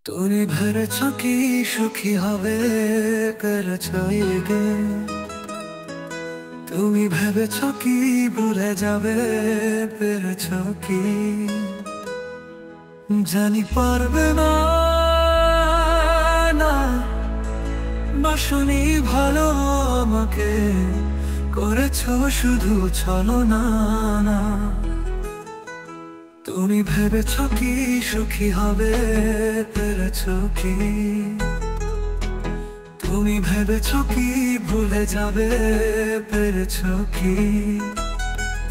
তুমি ভেবেছ কি সুখী হবে করেছ গে, তুমি ভেবেছ কি ভুলে যাবে পেরেছ কি? জানি পারবে না না বাসনি ভালো আমাকে, করেছ শুধু ছলনা না। তুমি ভেবেছ কি সুখী হবে পেরেছ কি? তুমি ভেবেছ কি ভুলে যাবে পেরেছ কি?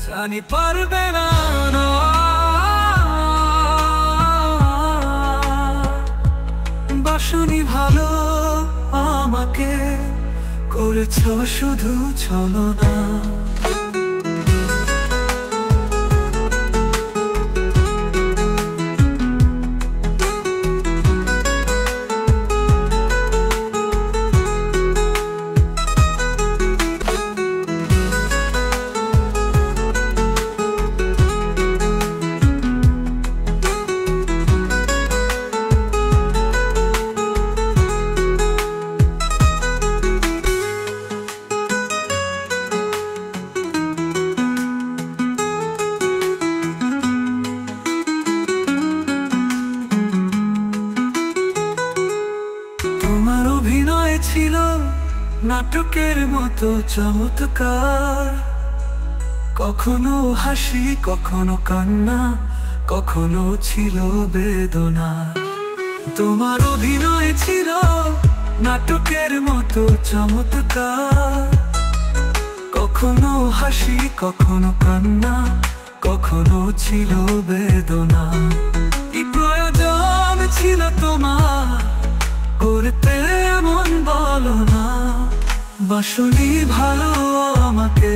জানি পারবে না না বাসনি ভালো আমাকে, করেছ শুধু ছলনা। অভিনয় ছিল নাটকের মতো চমৎকার, কখনো হাসি কখনো কান্না, কখনো ছিল বেদনা। তোমার অভিনয় ছিল নাটকের মতো চমৎকার, কখনো হাসি কখনো কান্না, কখনো ছিল বেদনা। কি প্রয়োজন ছিল তোমার করতে এমন বলো না? বাসনি ভালো আমাকে,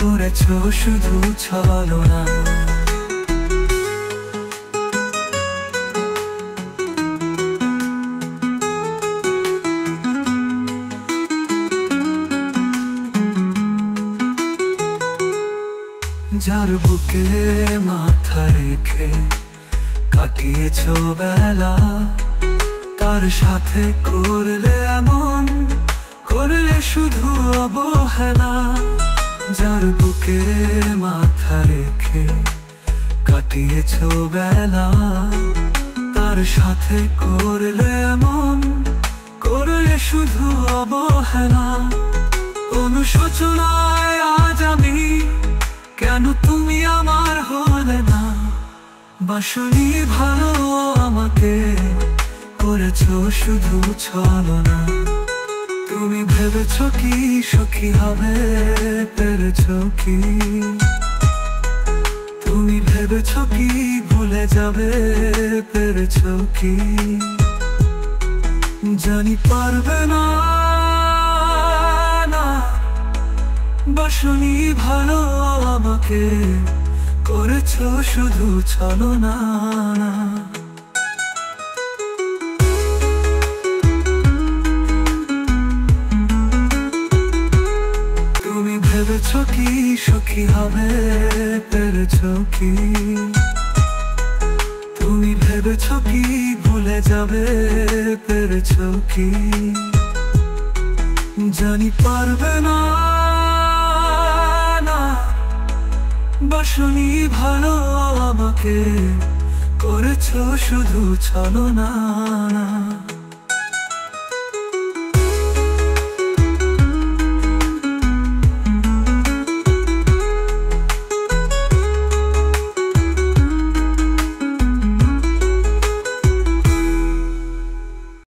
করেছ শুধু ছলনা। যার বুকে মাথা রেখে কাটিয়েছ বেলা, তার সাথে করলে এমন, করলে শুধু অবহেলা। যার বুকে মাথা রেখে কাটিয়েছ বেলা, তার সাথে করলে এমন, করলে শুধু অবহেলা। অনুশোচনায় আজ আমি, কেন তুমি আমার হলে না? বাসনি ভালো আমাকে, করেছ শুধু ছলনা। তুমি ভেবেছ কি সুখী হবে পেরেছ কি? তুমি ভেবেছ কি ভুলে যাবে পেরেছ কি? জানি পারবে না না বাসনি ভালো আমাকে, করেছ শুধু ছলনা। ভেবেছ কি সুখী হবে পেরেছ কি? তুমি ভেবেছ কি ভুলে যাবে পেরেছ কি? জানি পারবে না না বাসনি ভালো আমাকে, করেছ শুধু ছলনা।